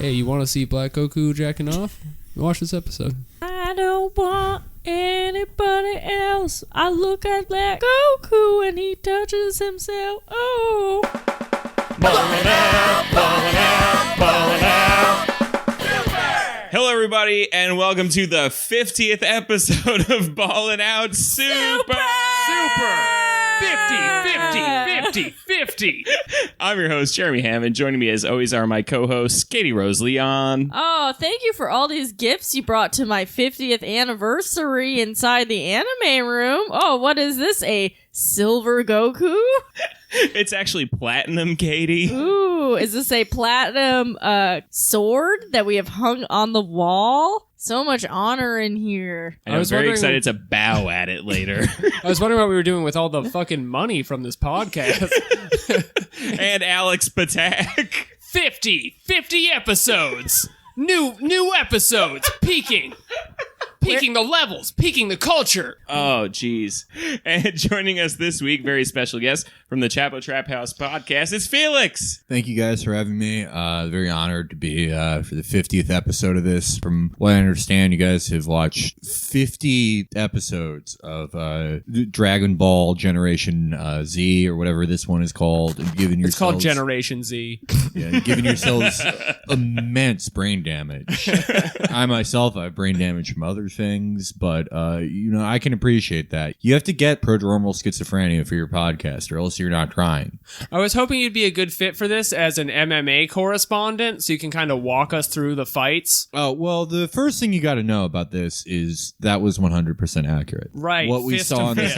Hey, you want to see Black Goku jacking off? Watch this episode. I don't want anybody else. I look at Black Goku and he touches himself. Oh. Ballin' out, ballin' out, ballin' out. Hello, everybody, and welcome to the 50th episode of Ballin' Out Super! 50. I'm your host, Jeremy Hammond. Joining me, as always, are my co-hosts, Katie Rose Leon. Oh, thank you for all these gifts you brought to my 50th anniversary inside the anime room. Oh, what is this? A silver Goku? It's actually platinum, Katie. Ooh, is this a platinum sword that we have hung on the wall? So much honor in here. And I was very excited to bow at it later. I was wondering what we were doing with all the fucking money from this podcast. And Alex Patak. 50 episodes. New episodes. Peaking the levels, peaking the culture. Oh, geez. And joining us this week, very special guest from the Chapo Trap House podcast, is Felix. Thank you guys for having me. Very honored to be for the 50th episode of this. From what I understand, you guys have watched 50 episodes of Dragon Ball Generation Z, or whatever this one is called. And given yourselves, It's called Generation Z. Yeah, giving yourselves immense brain damage. I myself have brain damage from other things, but I can appreciate that. You have to get prodromal schizophrenia for your podcast, or else you're not trying. I was hoping you'd be a good fit for this as an MMA correspondent, so you can kind of walk us through the fights. Oh, well, the first thing you got to know about this is that was 100% accurate. Right. What we saw on this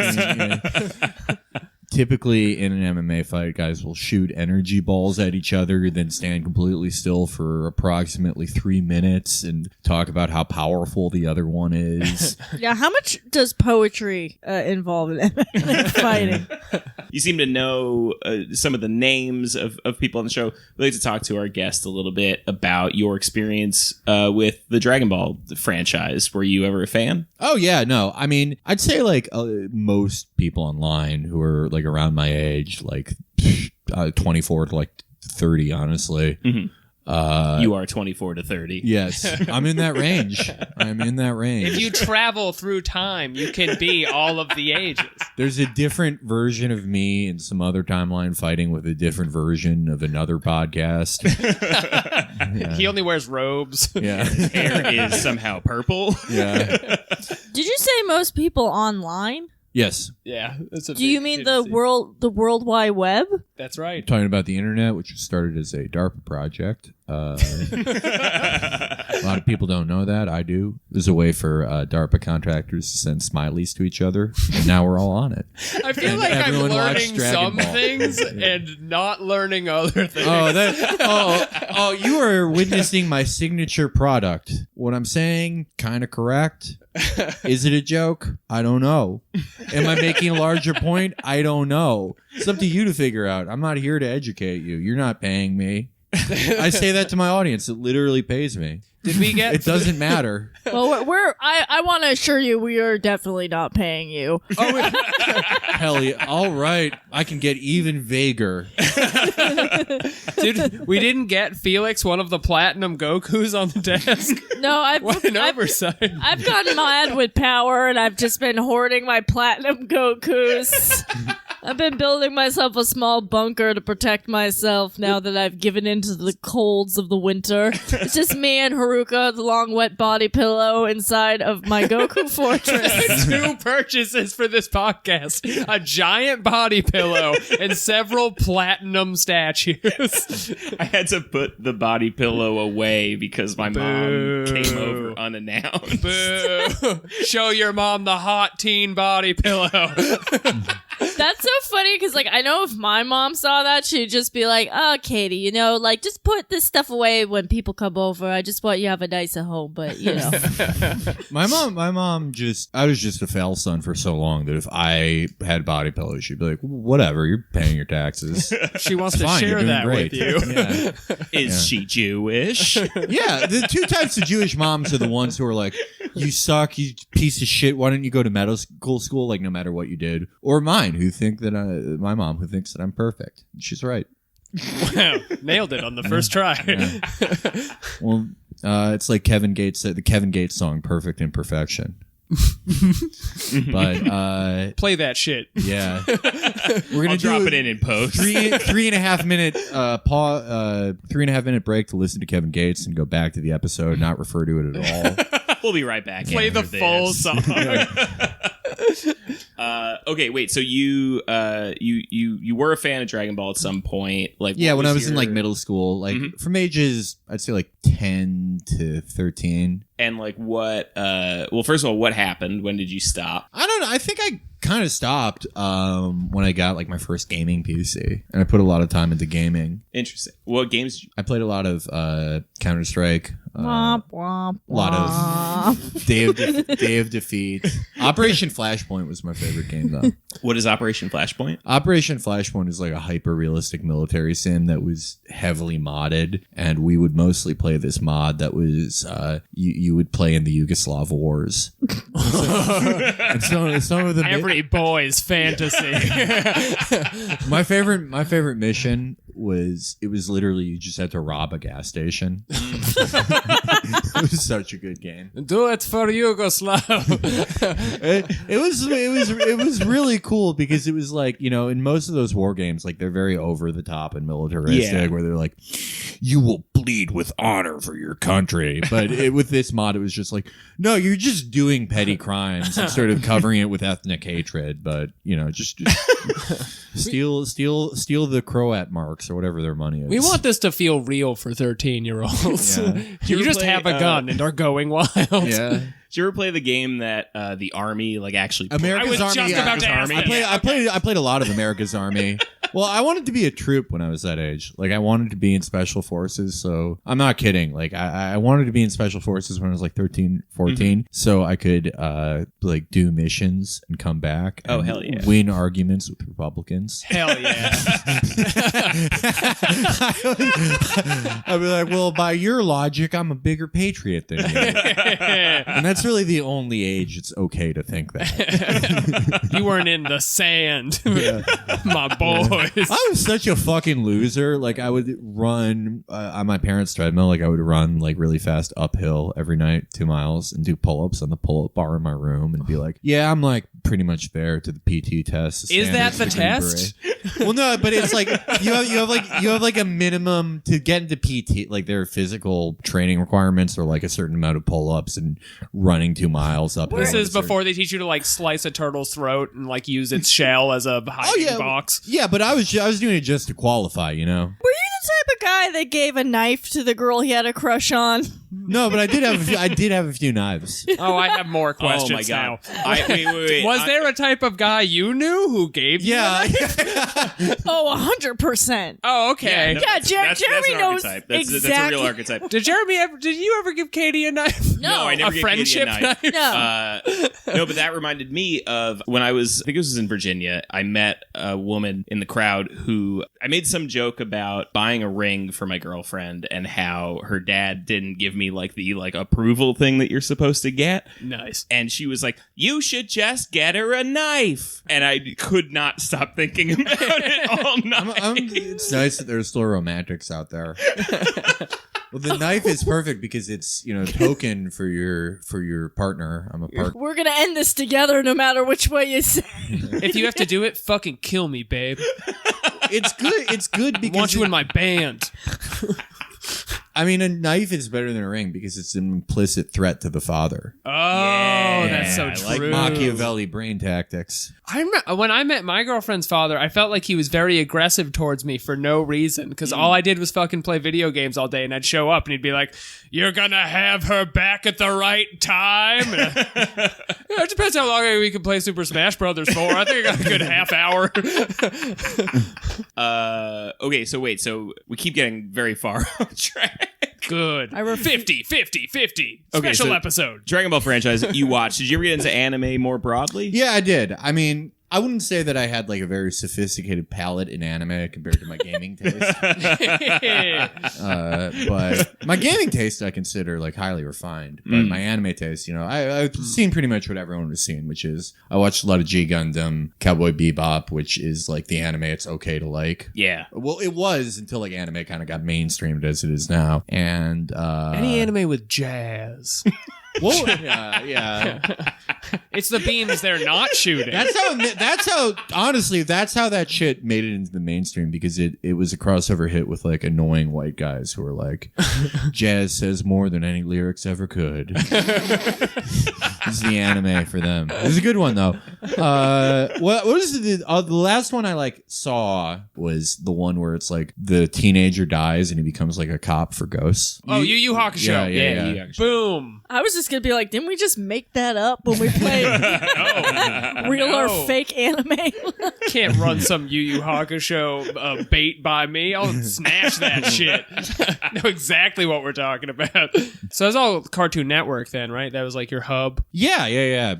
typically in an MMA fight, guys will shoot energy balls at each other, then stand completely still for approximately 3 minutes and talk about how powerful the other one is. Yeah, how much does poetry involve in MMA fighting? You seem to know some of the names of people on the show. We'd like to talk to our guest a little bit about your experience with the Dragon Ball franchise. Were you ever a fan? Oh, yeah, no. I mean, I'd say like most people online who are like around my age, like 24 to like 30, honestly. Mm-hmm. You are 24 to 30. Yes, I'm in that range. If you travel through time, you can be all of the ages. There's a different version of me in some other timeline fighting with a different version of another podcast. Yeah. He only wears robes. Yeah. Hair is somehow purple. Yeah. Did you say most people online? Yes. Yeah. Do you mean the World Wide Web? That's right. Talking about the internet, which was started as a DARPA project. A lot of people don't know that. I do. There's a way for DARPA contractors to send smileys to each other, and now we're all on it. I feel And like I'm everyone watched learning Dragon some Ball. things and not learning other things. Oh, you are witnessing my signature product. What I'm saying, kind of correct. Is it a joke? I don't know. Am I making a larger point? I don't know. It's up to you to figure out. I'm not here to educate you. You're not paying me. I say that to my audience. It literally pays me. Did we get? It doesn't matter. Well, I want to assure you we are definitely not paying you. Hell yeah. All right. I can get even vaguer. Dude, we didn't get Felix one of the platinum Gokus on the desk. No, What an oversight. I've gotten mad with power, and I've just been hoarding my platinum Gokus. I've been building myself a small bunker to protect myself now that I've given in to the colds of the winter. It's just me and Haruka, the long wet body pillow inside of my Goku fortress. 2 purchases for this podcast: a giant body pillow and several platinum statues. I had to put the body pillow away because my mom came over unannounced. Boo. Show your mom the hot teen body pillow. That's so funny because, like, I know if my mom saw that, she'd just be like, "Oh, Katie, like, just put this stuff away when people come over. I just want you to have a nice home." But My mom I was just a fail son for so long that if I had body pillows, she'd be like, whatever, you're paying your taxes. She wants to Fine, you're share doing that great. with you. Yeah. Is she Jewish? Yeah, the 2 types of Jewish moms are the ones who are like, you suck, you piece of shit, why don't you go to medical school, like, no matter what you did? Or my mom, who thinks that I'm perfect. She's right. Wow, nailed it on the first try. Yeah. Well, it's like Kevin Gates said, the Kevin Gates song, Perfect Imperfection. But Play that shit. yeah, we're gonna I'll drop do it in post. 3.5 minute 3.5 minute break to listen to Kevin Gates and go back to the episode, not refer to it at all. We'll be right back. Play the after full this. song. Okay, wait. So you were a fan of Dragon Ball at some point, like Yeah, what when I was in your- like middle school, like from ages I'd say like 10 to 13. and like what? Well, first of all, what happened? When did you stop? I don't know. I think I kind of stopped when I got like my first gaming PC, and I put a lot of time into gaming. Interesting. What games? Did you- I played a lot of Counter-Strike, Womp, womp, a lot womp. of Day of Defeat. Operation Flashpoint was my favorite game though. What is Operation Flashpoint? Operation Flashpoint is like a hyper-realistic military sim that was heavily modded, and we would mostly play this mod that was you would play in the Yugoslav wars. And some of the Every boy's fantasy. my favorite mission was literally you just had to rob a gas station. It was such a good game. Do it for Yugoslav. It was really cool because it was like, you know, in most of those war games, like they're very over the top and militaristic, Yeah. where they're like, you will bleed with honor for your country. But with this mod, it was just like, no, you're just doing petty crimes and sort of covering it with ethnic hatred. But you know, just steal the Croat marks or whatever their money is. We want this to feel real for 13-year-olds. Yeah. You ever just play, have a gun and are going wild. Yeah. Did you ever play the game that the army like actually? America's I was Army. just about to ask that. I played a lot of America's Army. Well, I wanted to be a troop when I was that age. Like, I wanted to be in special forces. So I'm not kidding. Like, I wanted to be in special forces when I was like 13, 14, so I could like do missions and come back. Oh, and hell yeah. Win arguments with Republicans. Hell yeah. I'd be like, well, by your logic, I'm a bigger patriot than you. And that's really the only age it's okay to think that. You weren't in the sand, my boys. I was such a fucking loser. Like, I would run on my parents' treadmill. Like, I would run like really fast uphill every night, 2 miles, and do pull-ups on the pull-up bar in my room, and be like, "Yeah, I'm like pretty much there to the PT test." Is that the degree test? beret. Well, no, but it's like you have like a minimum to get into PT. Like, their physical training requirements are like a certain amount of pull-ups and running 2 miles up. This is before they teach you to like slice a turtle's throat and like use its shell as a hiding box. Yeah, but I was doing it just to qualify, you know. Were you the type of guy that gave a knife to the girl he had a crush on? No, but I did have a few knives. Oh, I have more questions Oh my god! now. Wait. Was there a type of guy you knew who gave you? Yeah. Oh, 100%. Oh, okay. no, Yeah, that's Jeremy an knows archetype. That's a exactly. real archetype. Did you ever give Katie a knife? No, I never a gave friendship Katie a knife. No. No, but that reminded me of when I think it was in Virginia. I met a woman in the crowd who I made some joke about buying a ring for my girlfriend and how her dad didn't give me like the approval thing that you're supposed to get. Nice. And she was like, "You should just get her a knife." And I could not stop thinking about it all night. It's nice that there's still romantics out there. Well, the knife is perfect because it's, you know, token for your partner. I'm a partner. We're going to end this together no matter which way you say. If you have to do it, fucking kill me, babe. It's good. It's good I because want you in my band. I mean, a knife is better than a ring because it's an implicit threat to the father. Oh, that's so I true. like Machiavelli brain tactics. When I met my girlfriend's father, I felt like he was very aggressive towards me for no reason, because all I did was fucking play video games all day, and I'd show up and he'd be like, "You're gonna have her back at the right time." It depends how long we can play Super Smash Brothers for. I think I got a good half hour. Okay, so wait, so we keep getting very far off track. Good. 50. Special so- episode. Dragon Ball franchise you watched. Did you ever get into anime more broadly? Yeah, I did. I mean, I wouldn't say that I had like a very sophisticated palate in anime compared to my gaming taste. But my gaming taste I consider like highly refined. But my anime taste, I've seen pretty much what everyone was seeing, which is I watched a lot of G Gundam, Cowboy Bebop, which is like the anime it's okay to like. Yeah. Well, it was until like anime kind of got mainstreamed as it is now. And Any anime with jazz. well, yeah. It's the beams they're not shooting. That's how honestly, that's how that shit made it into the mainstream, because it was a crossover hit with like annoying white guys who were like, jazz says more than any lyrics ever could. This is the anime for them. It was a good one though. What is the last one I like saw was the one where it's like the teenager dies and he becomes like a cop for ghosts. Oh, Yu Yu Hakusho. Yeah. Boom. I was just gonna be like, didn't we just make that up when we played real or fake anime? Can't run some Yu Yu Hakusho bait by me. I'll snatch that shit. I know exactly what we're talking about. So it's all Cartoon Network then, right? That was like your hub. Yeah.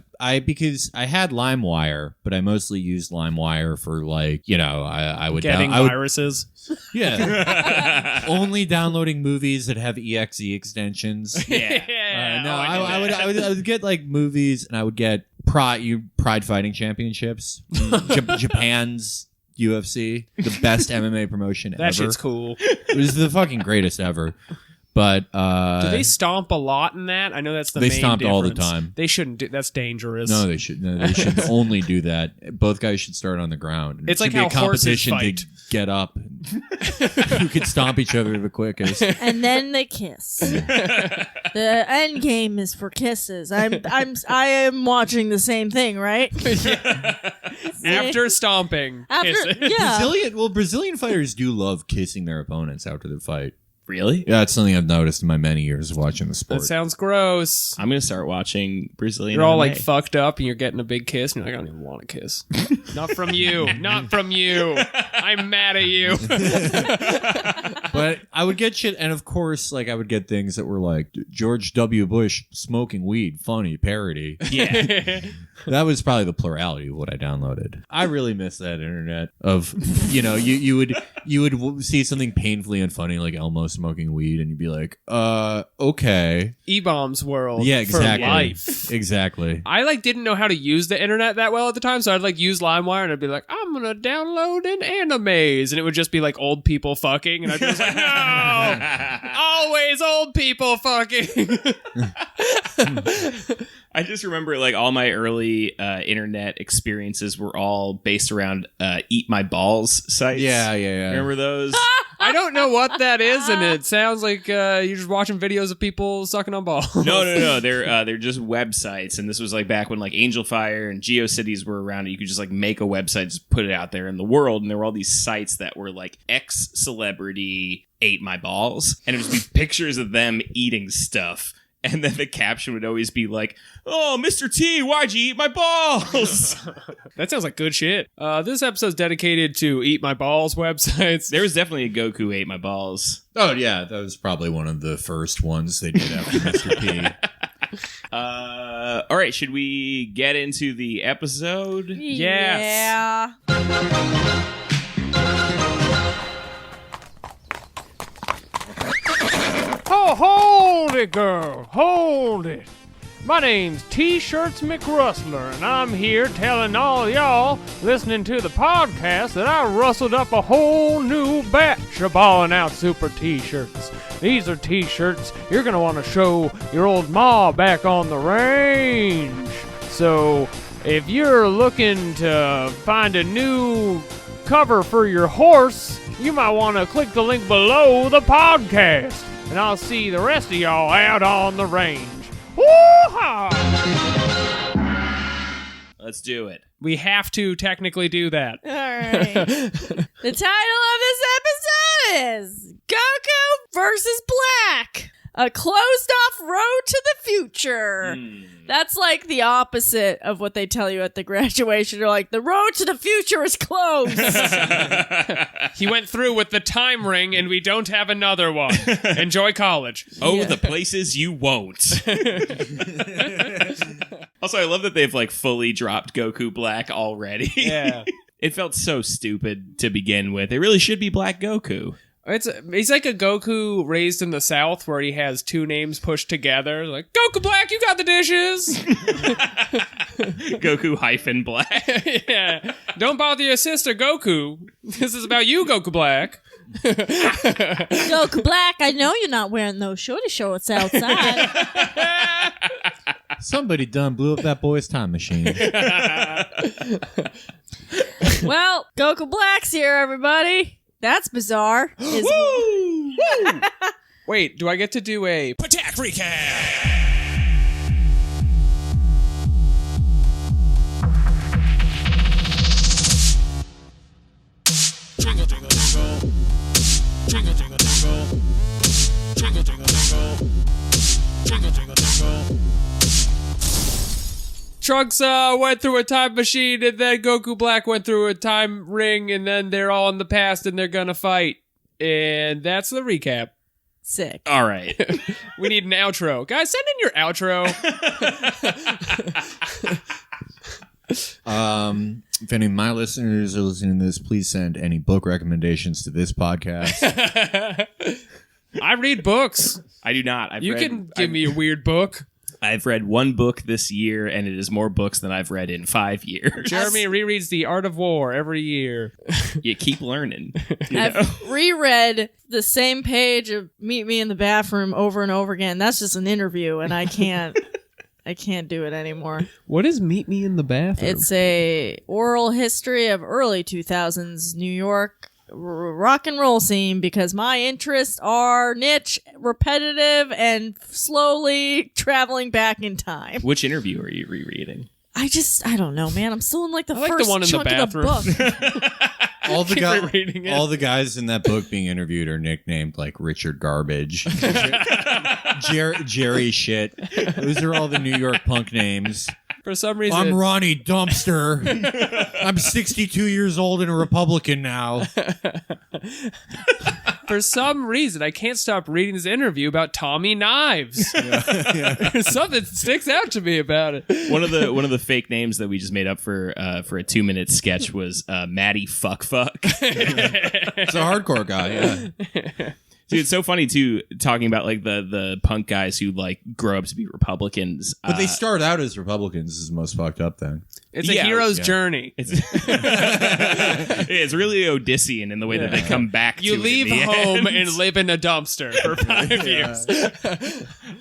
Because I had LimeWire, but I mostly used LimeWire for like, I would Getting viruses. Yeah. Only downloading movies that have EXE extensions. Yeah. I would get like movies, and I would get Pride Fighting Championships, Japan's UFC, the best MMA promotion ever. That shit's cool. It was the fucking greatest ever. But do they stomp a lot in that? I know that's the main difference. They stomped all the time. They shouldn't do. That's dangerous. No, they should. No, they should only do that. Both guys should start on the ground. It's like how how competition horses fight. to get up. Who could stomp each other the quickest? And then they kiss. The end game is for kisses. I am watching the same thing, right? After stomping, kisses. Yeah. Brazilian fighters do love kissing their opponents after the fight. Really? Yeah, it's something I've noticed in my many years of watching the sport. That sounds gross. I'm going to start watching Brazilian You're all anime. like fucked up and you're getting a big kiss and you're like, I don't even want a kiss. Not from you. Not from you. I'm mad at you. But I would get shit, and of course, like I would get things that were like George W. Bush smoking weed, funny, parody. Yeah. That was probably the plurality of what I downloaded. I really miss that internet of, you would see something painfully unfunny like Elmo smoking weed, and you'd be like, okay. E-Bombs world. Yeah, exactly. For life. Exactly. I didn't know how to use the internet that well at the time, so I'd use LimeWire and I'd be like, I'm gonna download an animes, and it would just be like old people fucking, and I'd be like, no, always old people fucking. I just remember like all my early internet experiences were all based around Eat My Balls sites. Yeah. Remember those? I don't know what that is, and it sounds like you're just watching videos of people sucking on balls. No. They're just websites, and this was like back when like Angel Fire and GeoCities were around, and you could just like make a website, just put it out there in the world, and there were all these sites that were like X celebrity ate my balls, and it would just be pictures of them eating stuff. And then the caption would always be like, "Oh, Mr. T, why'd you eat my balls?" That sounds like good shit. This episode's dedicated to Eat My Balls websites. There was definitely a Goku ate my balls. Oh, yeah. That was probably one of the first ones they did after Mr. P. All right, should we get into the episode? Yes. Yeah. Oh, hold it, girl. Hold it. My name's T-Shirts McRustler, and I'm here telling all y'all listening to the podcast that I rustled up a whole new batch of Ballin' Out Super T-shirts. These are T-shirts you're going to want to show your old ma back on the range. So, if you're looking to find a new cover for your horse, you might want to click the link below the podcast. And I'll see the rest of y'all out on the range. Woo-ha! Let's do it. We have to technically do that. All right. The title of this episode is Goku versus Black, a closed-off road to the future. That's like the opposite of what they tell you at the graduation. They're like, the road to the future is closed. He went through with the time ring, and we don't have another one. Enjoy college. Oh, the places you won't. Also, I love that they've like fully dropped Goku Black already. Yeah. It felt so stupid to begin with. It really should be Black Goku. He's like a Goku raised in the South where he has two names pushed together. Like, Goku Black, you got the dishes. Goku hyphen Black. Yeah. Don't bother your sister, Goku. This is about you, Goku Black. Goku Black, I know you're not wearing those shorty shorts outside. Somebody done blew up that boy's time machine. Well, Goku Black's here, everybody. That's bizarre. Wait, do I get to do a Attack recap. jingle, jingle, jingle, jingle, jingle, jingle, jingle, jingle, jingle, jingle, jingle, jingle. Trunks went through a time machine, and then Goku Black went through a time ring, and then they're all in the past, and they're gonna fight. And that's the recap. Sick. All right. We need an outro. Guys, send in your outro. If any of my listeners are listening to this, please send any book recommendations to this podcast. I read books. I do not. You can give me a weird book. I've read one book this year, and it is more books than I've read in 5 years. Jeremy rereads The Art of War every year. You keep learning. I've reread the same page of Meet Me in the Bathroom over and over again. That's just an interview, and I can't do it anymore. What is Meet Me in the Bathroom? It's a oral history of early 2000s New York rock and roll scene, because my interests are niche, repetitive, and slowly traveling back in time. Which interview are you rereading? I don't know, man. I'm still in like the I like first the one in chunk the bathroom. of the book. All the guys in that book being interviewed are nicknamed like Richard Garbage, Jerry Shit. Those are all the New York punk names. For some reason, I'm Ronnie Dumpster. I'm 62 years old and a Republican now. For some reason, I can't stop reading this interview about Tommy Knives. Something sticks out to me about it. One of the fake names that we just made up for a 2-minute sketch was Matty Fuck. It's a hardcore guy. Yeah. Dude, it's so funny too, talking about like the punk guys who like grow up to be Republicans. But they start out as Republicans is the most fucked up thing. It's a hero's journey. It's really Odyssean in the way that they come back You to leave it in the home end. and live in a dumpster for 5 years.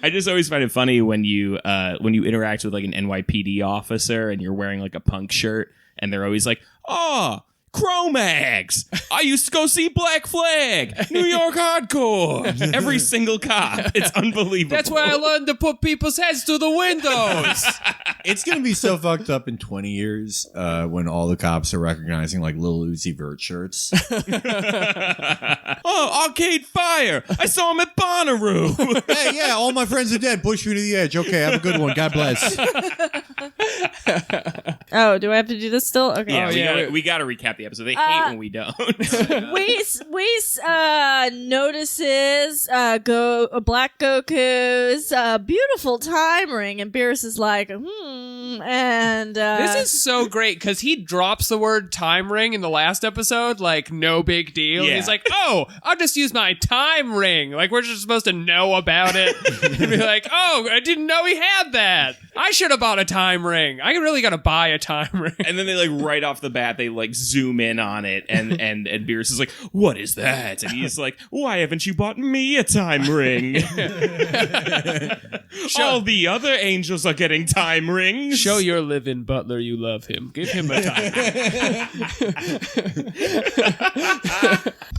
I just always find it funny when you interact with like an NYPD officer and you're wearing like a punk shirt and they're always like, "Oh, Cro-Mags. I used to go see Black Flag, New York hardcore." Every single cop. It's unbelievable. That's why I learned to put people's heads through the windows. It's going to be so fucked up in 20 years when all the cops are recognizing like Lil Uzi Vert shirts. Oh, Arcade Fire. I saw him at Bonnaroo. Hey, yeah, all my friends are dead. Push me to the edge. Okay, have a good one. God bless. Oh, do I have to do this still? Okay. Yeah, we got to recap the episode. They hate when we don't. Weiss notices Black Goku's beautiful time ring, and Beerus is like, and This is so great because he drops the word time ring in the last episode, like no big deal. Yeah. He's like, "Oh, I'll just use my time ring." Like we're just supposed to know about it and be like, "Oh, I didn't know he had that. I should have bought a time ring. I really got to buy a time ring." And then they like right off the bat they like zoom in on it and Beerus is like, "What is that?" And he's like, "Why haven't you bought me a time ring?" All the other angels are getting time rings. Show your living butler you love him. Give him a time ring.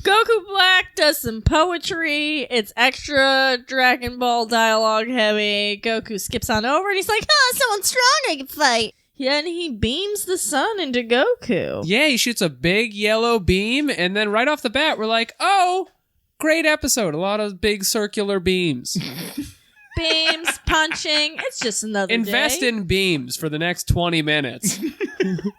Goku Black does some poetry. It's extra Dragon Ball dialogue heavy. Goku skips on over and he's like, someone strong I can fight. Yeah, and he beams the sun into Goku. Yeah, he shoots a big yellow beam, and then right off the bat, we're like, "Oh, great episode. A lot of big circular beams." Beams, punching. It's just another Invest day. in beams for the next 20 minutes.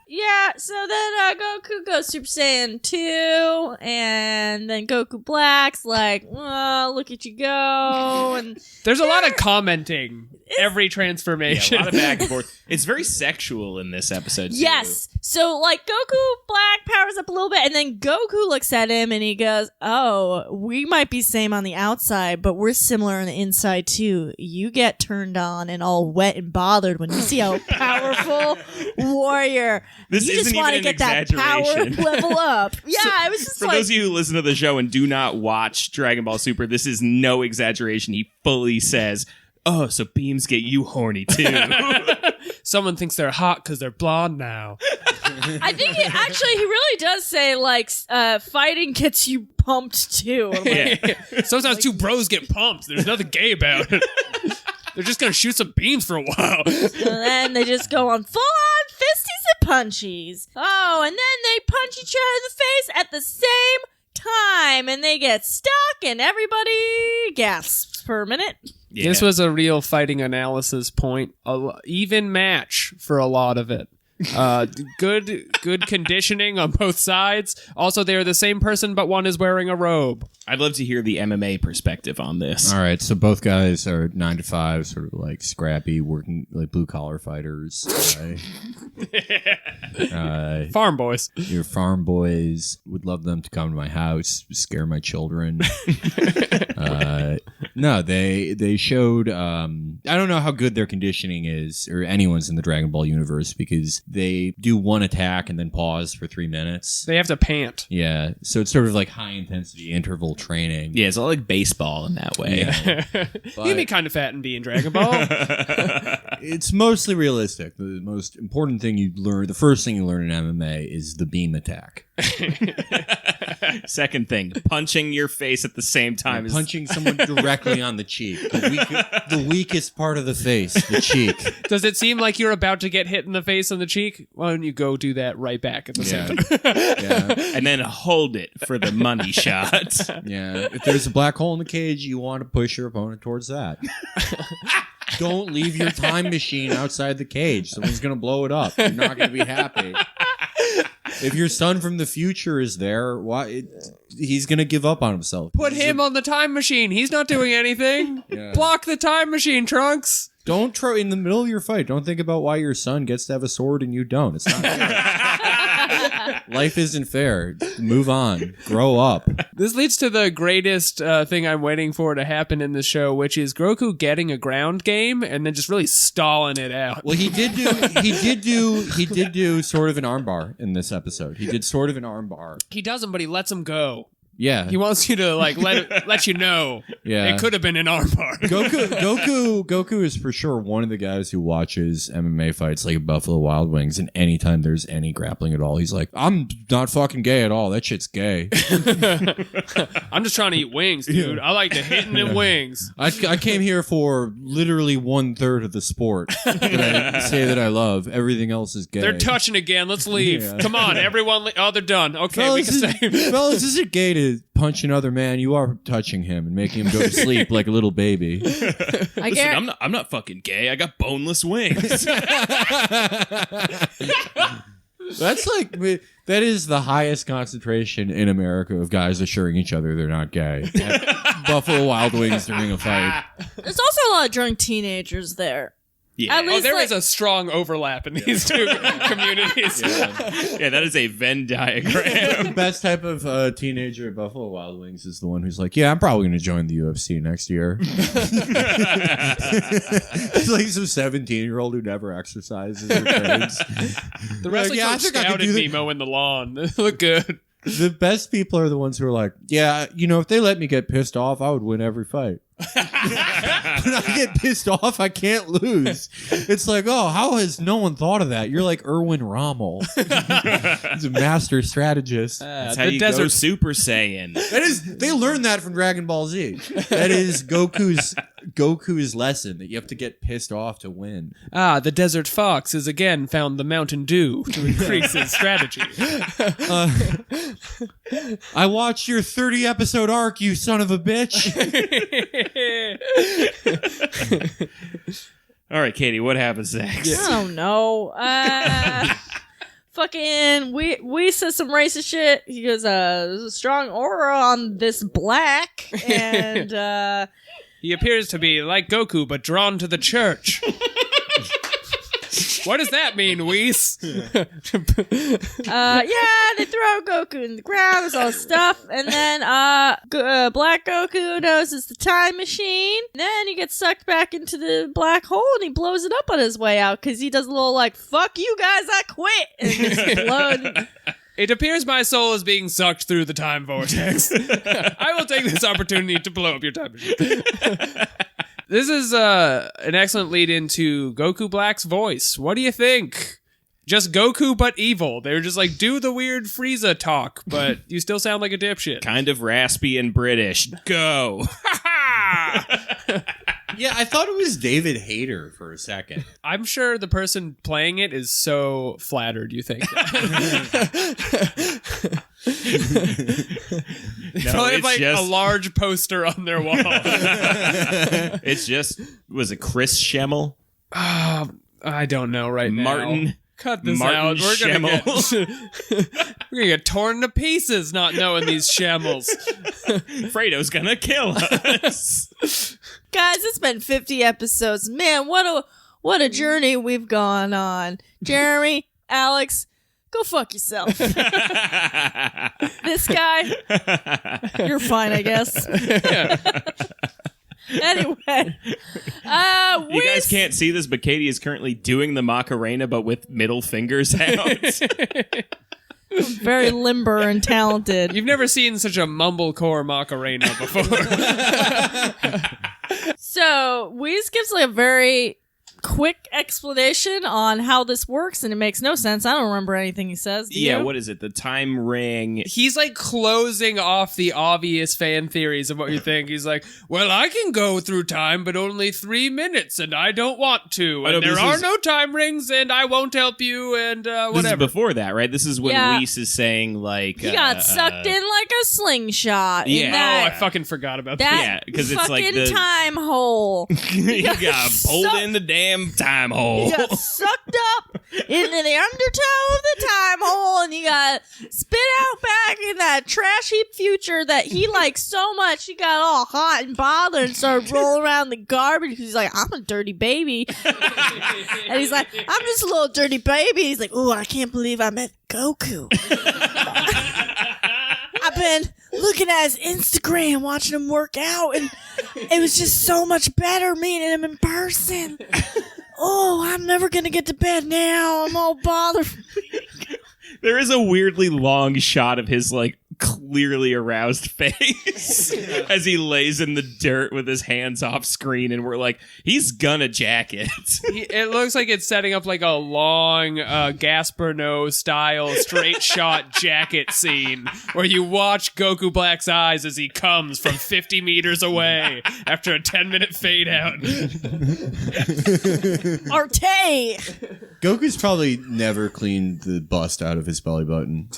Yeah, so then Goku goes Super Saiyan 2, and then Goku Black's like, oh, look at you go. And There's a lot of commenting every Yeah, transformation. a lot of back and forth. It's very sexual in this episode, too. yes, so like Goku Black powers up a little bit, and then Goku looks at him and he goes, oh, we might be same on the outside, but we're similar on the inside too. You get turned on and all wet and bothered when you see how powerful warrior. This you isn't just want to even an get that power exaggeration. level up. Yeah, it was just For like, those of you who listen to the show and do not watch Dragon Ball Super, this is no exaggeration. He fully says, oh, so beams get you horny too. Someone thinks they're hot because they're blonde now. I think he really does say like fighting gets you pumped too. I'm like, Yeah. Sometimes two bros get pumped. There's nothing gay about it. They're just going to shoot some beams for a while. and then they just go on full on fisties and punchies. Oh, and then they punch each other in the face at the same time, and they get stuck, and everybody gasps for a minute. Yeah. This was a real fighting analysis point. Even match for a lot of it. Good conditioning on both sides. Also, they're the same person, but one is wearing a robe. I'd love to hear the MMA perspective on this. All right, so both guys are 9 to 5, sort of like scrappy, working like blue collar fighters. Farm boys. Your farm boys, would love them to come to my house, scare my children. No, they showed. I don't know how good their conditioning is, or anyone's in the Dragon Ball universe, because they do one attack and then pause for 3 minutes. They have to pant. Yeah, so it's sort of like high intensity interval training. Yeah, it's all like baseball in that way. You'd be kind of fat and be in Dragon Ball. It's mostly realistic. The most important thing you learn, the first thing you learn in MMA is the beam attack. Second thing, punching your face at the same time. Punching someone directly on the cheek. The weakest part of the face, the cheek. Does it seem like you're about to get hit in the face on the cheek? Why don't you go do that right back at the same time? Yeah. And then hold it for the money shot. Yeah. If there's a black hole in the cage, you want to push your opponent towards that. Don't leave your time machine outside the cage. Someone's going to blow it up. You're not going to be happy. If your son from the future is there, he's going to give up on himself. Put him on the time machine. He's not doing anything. Yeah. Block the time machine, Trunks. Don't try in the middle of your fight. Don't think about why your son gets to have a sword and you don't. It's not fair. Life isn't fair. Move on. Grow up. This leads to the greatest thing I'm waiting for to happen in the show, which is Goku getting a ground game and then just really stalling it out. Well, he did do sort of an armbar in this episode. He did sort of an armbar. He doesn't, but he lets him go. Yeah. He wants you to like let you know. Yeah. It could have been an armbar. Goku is for sure one of the guys who watches MMA fights like Buffalo Wild Wings, and anytime there's any grappling at all, he's like, I'm not fucking gay at all. That shit's gay. I'm just trying to eat wings, dude. I like to hit in wings. I came here for literally 1/3 of the sport that I say that I love. Everything else is gay. They're touching again. Let's leave. Yeah. Come on, everyone. Oh, they're done. Okay, we can stay. Fellas, is it gay to punch another man? You are touching him and making him go to sleep like a little baby. Listen, I'm not fucking gay. I got boneless wings. That's like, that is the highest concentration in America of guys assuring each other they're not gay. At Buffalo Wild Wings during a fight. There's also a lot of drunk teenagers there. Yeah. At least There is a strong overlap in these two communities. Yeah, that is a Venn diagram. The best type of teenager at Buffalo Wild Wings is the one who's like, yeah, I'm probably going to join the UFC next year. It's like some 17-year-old who never exercises or trains. The wrestling Yeah, I coach think I could scouted do me that. mowing the lawn. They look good. The best people are the ones who are like, yeah, if they let me get pissed off, I would win every fight. When I get pissed off, I can't lose. It's like, oh, how has no one thought of that? You're like Erwin Rommel. He's a master strategist. That's how you go Super Saiyan. They learned that from Dragon Ball Z. That is Goku's lesson, that you have to get pissed off to win. The desert fox has again found the Mountain Dew to increase his strategy. I watched your 30-episode arc, you son of a bitch. All right, Katie, what happens next? I don't know. Fucking, we said some racist shit. He goes, there's a strong aura on this black, and He appears to be like Goku, but drawn to the church. What does that mean, Whis? yeah, they throw Goku in the ground, there's all this stuff, and then Black Goku notices the time machine, and then he gets sucked back into the black hole, and he blows it up on his way out, because he does a little like, fuck you guys, I quit, and just blows. It appears my soul is being sucked through the time vortex. I will take this opportunity to blow up your time machine. This is an excellent lead into Goku Black's voice. What do you think? Just Goku, but evil. They were just like, do the weird Frieza talk, but you still sound like a dipshit. Kind of raspy and British. Go. Yeah, I thought it was David Hayter for a second. I'm sure the person playing it is so flattered, you think. They probably have like a large poster on their wall. It's just, was it Chris Schemmel? I don't know right now. Martin. Cut this Martin out. We're gonna get torn to pieces not knowing these Schemmels. Fredo's gonna kill us. Guys, it's been 50 episodes. Man, what a journey we've gone on. Jeremy, Alex, go fuck yourself. This guy, you're fine, I guess. Anyway, you guys can't see this, but Katie is currently doing the Macarena, but with middle fingers out. Very limber and talented. You've never seen such a mumblecore Macarena before. So, Whis gives like a very quick explanation on how this works, and it makes no sense. I don't remember anything he says. Do you? What is it? The time ring. He's like closing off the obvious fan theories of what you think. He's like, well, I can go through time, but only 3 minutes, and I don't want to. And there are no time rings, and I won't help you, and whatever. This is before that, right? This is when Whis is saying, like... He got sucked in like a slingshot. Yeah. In that, I fucking forgot about that. Yeah, because it's like the... time hole. You got pulled in the damn time hole. You got sucked up into the undertow of the time hole, and you got spit out back in that trash heap future that he liked so much. He got all hot and bothered and started rolling around the garbage because he's like, I'm a dirty baby. And he's like, I'm just a little dirty baby. He's like, ooh, I can't believe I met Goku. I've been looking at his Instagram, watching him work out, and it was just so much better meeting him in person. Oh, I'm never going to get to bed now. I'm all bothered. There is a weirdly long shot of his, like, clearly aroused face as he lays in the dirt with his hands off screen, and we're like, he's gonna jack it. It looks like it's setting up like a long Gasparno style straight shot jacket scene where you watch Goku Black's eyes as he comes from 50 meters away after a 10-minute fade out. Arte! Goku's probably never cleaned the bust out of his belly button.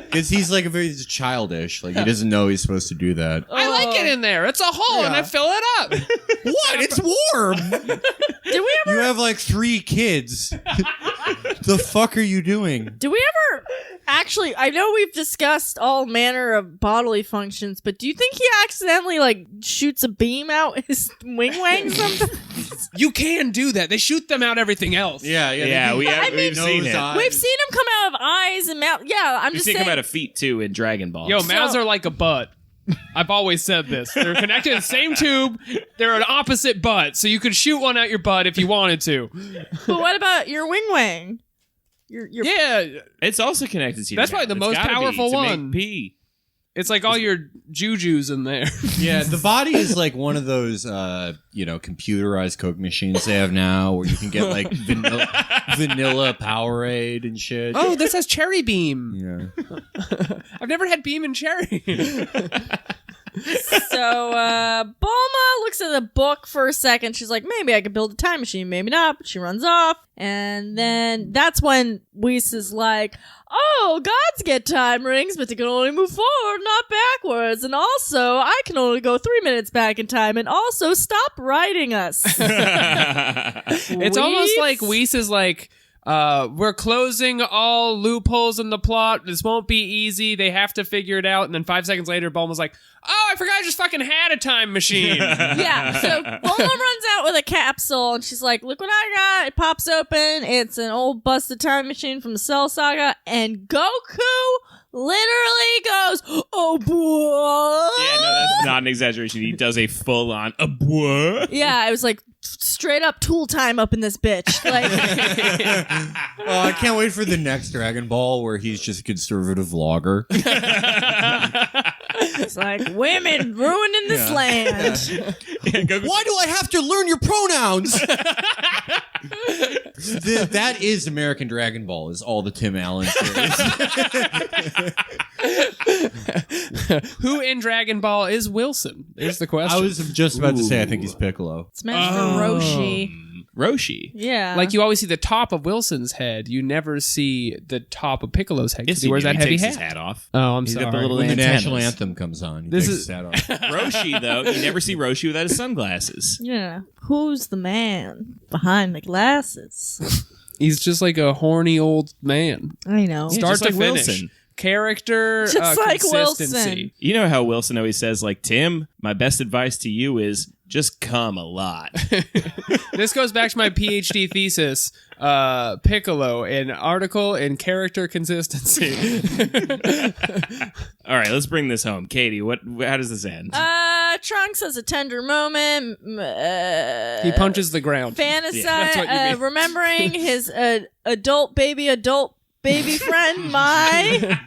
Because he's like he's childish. Like, he doesn't know he's supposed to do that. I like it in there. It's a hole and I fill it up. What? It's warm! Did we ever... You have like 3 kids. The fuck are you doing? Do we ever... Actually, I know we've discussed all manner of bodily functions, but do you think he accidentally, like, shoots a beam out his wing sometimes? You can do that. They shoot them out everything else. Yeah, we've seen it. We've seen him come out of eyes and mouth. Yeah, I'm just saying. You've seen him come out of feet, too, in Dragon Ball. Yo, mouths are like a butt. I've always said this. They're connected in the same tube. They're an opposite butt, so you could shoot one out your butt if you wanted to. But what about your wing? Yeah, it's also connected to you. That's probably the most powerful one. Make pee. It's like all your jujus in there. Yeah, the body is like one of those, computerized Coke machines they have now, where you can get like vanilla Powerade and shit. Oh, this has cherry beam. Yeah, I've never had beam and cherry. So, Bulma looks at the book for a second. She's like, maybe I could build a time machine, maybe not. But she runs off. And then that's when Whis is like, oh, gods get time rings, but they can only move forward, not backwards. And also, I can only go 3 minutes back in time. And also, stop writing us. It's almost like Whis is like, we're closing all loopholes in the plot. This won't be easy. They have to figure it out. And then 5 seconds later, Bulma was like, oh, I forgot I just fucking had a time machine. Yeah, so Bulma runs out with a capsule, and she's like, look what I got. It pops open. It's an old busted time machine from the Cell Saga, and Goku literally goes, oh, boy. Yeah, no, that's not an exaggeration. He does a full-on, boy. Yeah, it was like straight up tool time up in this bitch. Like, I can't wait for the next Dragon Ball where he's just a conservative vlogger. it's like, women ruining this land. Why do I have to learn your pronouns? That is American Dragon Ball, is all the Tim Allen series. Who in Dragon Ball is Wilson? Is the question. I was just about to say I think he's Piccolo. It's meant for Roshi. Roshi. Yeah. Like, you always see the top of Wilson's head. You never see the top of Piccolo's head. Yes, He wears that heavy takes hat. his hat off. Oh, I'm He's sorry. got the little When the antennas. national anthem comes on, he This takes is- his hat off. Roshi, though, you never see Roshi without his sunglasses. Yeah. Who's the man behind the glasses? He's just like a horny old man. I know. Yeah, Start just to like finish. Wilson. Character Just like consistency. Wilson. You know how Wilson always says, like, Tim, my best advice to you is just come a lot. This goes back to my PhD thesis, Piccolo, an article in character consistency. All right, let's bring this home. Katie, how does this end? Trunks has a tender moment. He punches the ground. Fantasize, Yeah, that's what you mean. remembering his adult baby friend, Mai,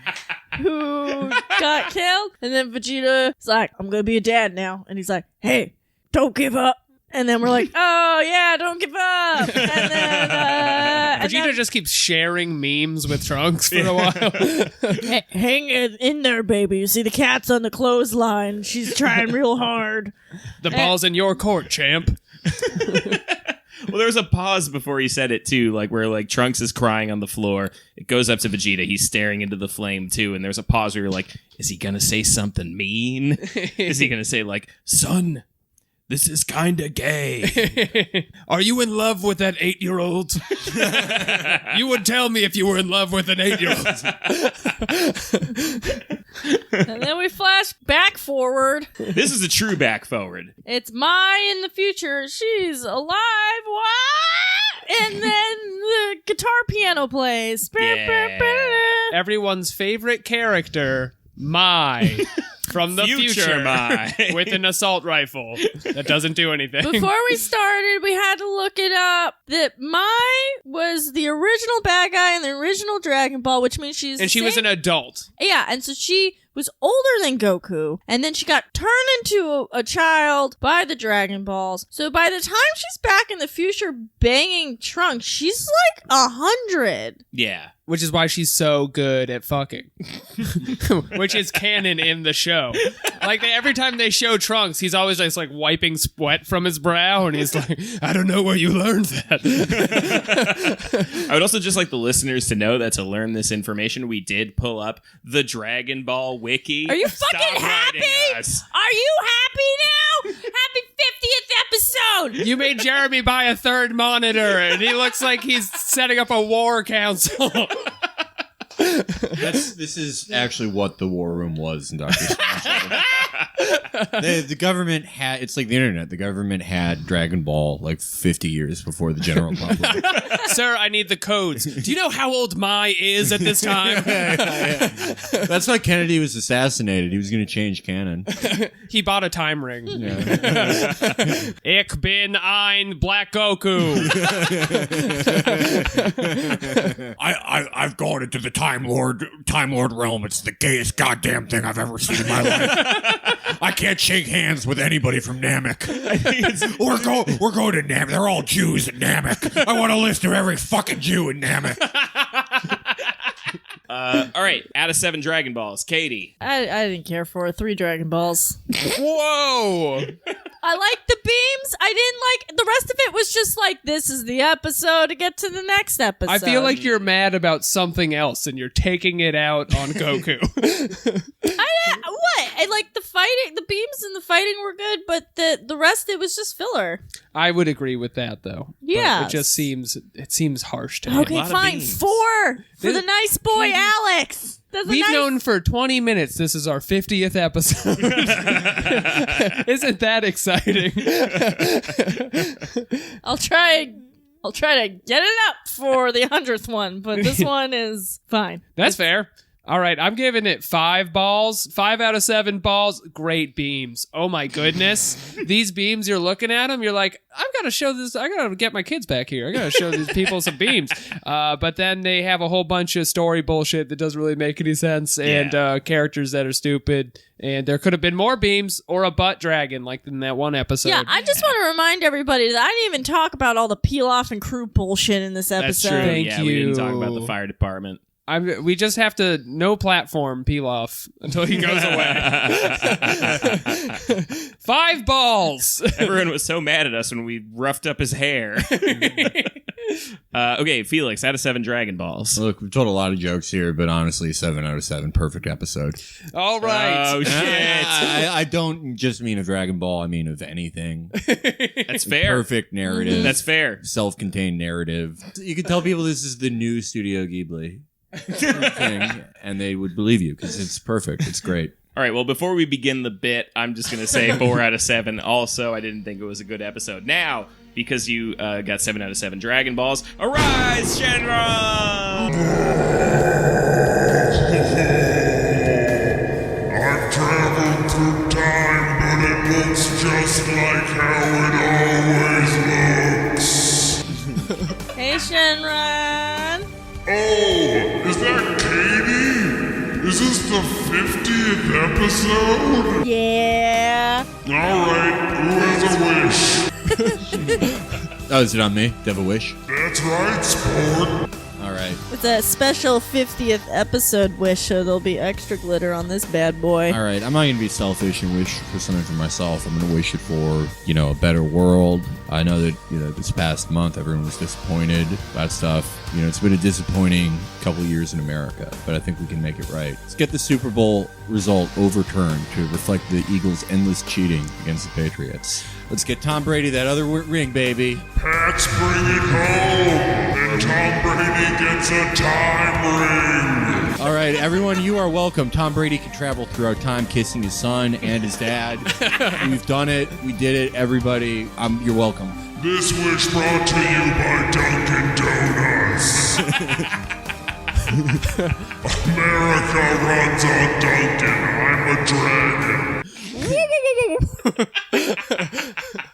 who got killed. And then Vegeta's like, I'm going to be a dad now. And he's like, hey, don't give up. And then we're like, oh, yeah, don't give up. And then Vegeta just keeps sharing memes with Trunks for a while. hang it in there, baby. You see the cat's on the clothesline. She's trying real hard. The ball's in your court, champ. Well, there was a pause before he said it, too, like where like Trunks is crying on the floor. It goes up to Vegeta. He's staring into the flame, too. And there's a pause where you're like, is he going to say something mean? Is he going to say, like, son, this is kind of gay? Are you in love with that 8-year-old? You would tell me if you were in love with an 8-year-old. And then we flash back forward. This is a true back forward. It's Mai in the future. She's alive. What? And then the guitar piano plays. Yeah. Everyone's favorite character, Mai. From the future, Mai. with an assault rifle that doesn't do anything. Before we started, we had to look it up. That Mai was the original bad guy in the original Dragon Ball, which means she's and she was an adult. Yeah, and so she was older than Goku, and then she got turned into a child by the Dragon Balls. So by the time she's back in the future banging Trunks, she's like 100. Yeah. Which is why she's so good at fucking. Which is canon in the show. Like, every time they show Trunks, he's always just, like, wiping sweat from his brow, and he's like, I don't know where you learned that. I would also just like the listeners to know that to learn this information, we did pull up the Dragon Ball wiki. Are you Stop fucking happy? writing us. Are you happy now? Happy 50th episode! You made Jeremy buy a third monitor, and he looks like he's setting up a war council. This is actually what the war room was in Dr. Strange. The government had, it's like the internet, the government had Dragon Ball like 50 years before the general public. Sir, I need the codes. Do you know how old Mai is at this time? That's why Kennedy was assassinated. He was going to change canon. He bought a time ring. Yeah. Ich bin ein Black Goku. I've gone into the Time Lord realm. It's the gayest goddamn thing I've ever seen in my life. I can't shake hands with anybody from Namek. We're going to Namek. They're all Jews in Namek. I want a list of every fucking Jew in Namek. All right, out of 7 Dragon Balls, Katie. I didn't care for 3 Dragon Balls. Whoa! I liked the beams. I didn't like the rest of it. Was just like, this is the episode to get to the next episode. I feel like you're mad about something else and you're taking it out on Goku. What? I like the fighting. The beams and the fighting were good, but the rest, it was just filler. I would agree with that, though. Yeah. But it seems harsh to me. Okay, lot of fine. beams. 4 for the nice boy Alex. That's We've known for 20 minutes this is our 50th episode. Isn't that exciting? I'll try to get it up for the 100th one, but this one is fine. That's fair. All right, I'm giving it 5 balls. 5 out of 7 balls. Great beams. Oh my goodness. These beams, you're looking at them, you're like, I've got to show this. I got to get my kids back here. I got to show these people some beams. But then they have a whole bunch of story bullshit that doesn't really make any sense and characters that are stupid. And there could have been more beams or a butt dragon like in that one episode. Yeah, I just want to remind everybody that I didn't even talk about all the peel off and crew bullshit in this That's episode. true. Thank We didn't you. talk about the fire department. We just have to no platform peel off until he goes away. 5 balls. Everyone was so mad at us when we roughed up his hair. Okay, Felix, out of 7 Dragon Balls. Look, we've told a lot of jokes here, but honestly, 7 out of 7, perfect episode. All right. Oh, shit. I don't just mean of Dragon Ball, I mean of anything. That's fair. Perfect narrative. That's fair. Self-contained narrative. You could tell people this is the new Studio Ghibli thing, and they would believe you because it's perfect. It's great. All right, well, before we begin the bit, I'm just going to say 4 out of 7. Also, I didn't think it was a good episode. Now, because you got 7 out of 7 Dragon Balls, arise, Shenron! I've traveled through time, but it looks just like how it always looks. Hey, Shenron. Oh, is that Katie? Is this the 50th episode? Yeah. Alright, who has a wish? Oh, is it on me? Do you have a wish? That's right, sport. All right. It's a special 50th episode wish, so there'll be extra glitter on this bad boy. All right. I'm not going to be selfish and wish for something for myself. I'm going to wish it for, a better world. I know that, this past month, everyone was disappointed about stuff. It's been a disappointing couple years in America, but I think we can make it right. Let's get the Super Bowl result overturned to reflect the Eagles' endless cheating against the Patriots. Let's get Tom Brady that other ring, baby. Pats bring it home, and Tom Brady gets a time ring. All right, everyone, you are welcome. Tom Brady can travel throughout time kissing his son and his dad. We've done it. We did it, everybody. You're welcome. This wish brought to you by Dunkin' Donuts. America runs on Dunkin'. I'm a dragon.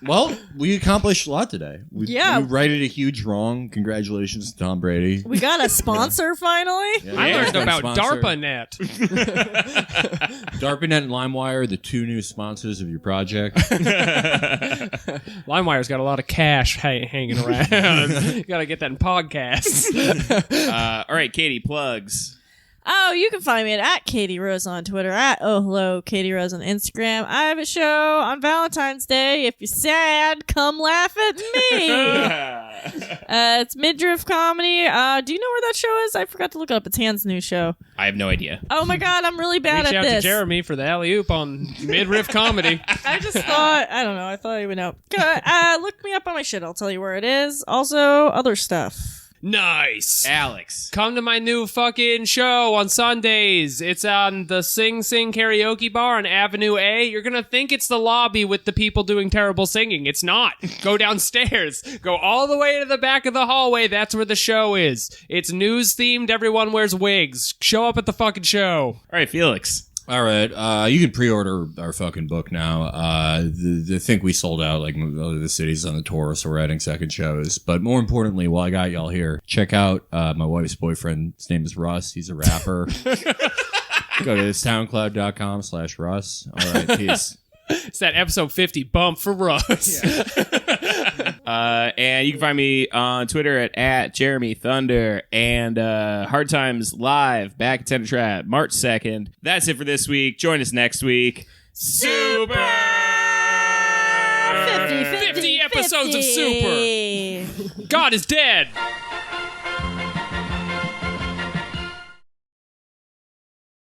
Well, we accomplished a lot today. We righted a huge wrong. Congratulations to Tom Brady. We got a sponsor finally. I learned got a about sponsor. DARPANet. DARPANet and LimeWire, the 2 new sponsors of your project. LimeWire's got a lot of cash hanging around. You gotta get that in podcasts. All right, Katie, plugs. Oh, you can find me at Katie Rose on Twitter, at Oh Hello Katie Rose on Instagram. I have a show on Valentine's Day. If you're sad, come laugh at me. It's midriff comedy. Do you know where that show is? I forgot to look it up. It's Hans' new show. I have no idea. Oh my god, I'm really bad Reach at out this. to Jeremy for the alley-oop on midriff comedy. I just thought, I don't know, I thought you would know. Look me up on my shit. I'll tell you where it is. Also, other stuff. Nice. Alex. Come to my new fucking show on Sundays. It's on the Sing Sing Karaoke Bar on Avenue A. You're gonna think it's the lobby with the people doing terrible singing. It's not. Go downstairs. Go all the way to the back of the hallway. That's where the show is. It's news themed. Everyone wears wigs. Show up at the fucking show. All right, Felix. All right, you can pre-order our fucking book now. I think we sold out like the cities on the tour, so we're adding second shows. But more importantly, while I got y'all here, check out my wife's boyfriend. His name is Russ. He's a rapper. Go to soundcloud.com/Russ. All right, peace. It's that episode 50 bump for Russ. And you can find me on Twitter at Jeremy Thunder and Hard Times Live back at Tender Trap March 2nd. That's it for this week. Join us next week. Super! 50 episodes of Super. God is dead.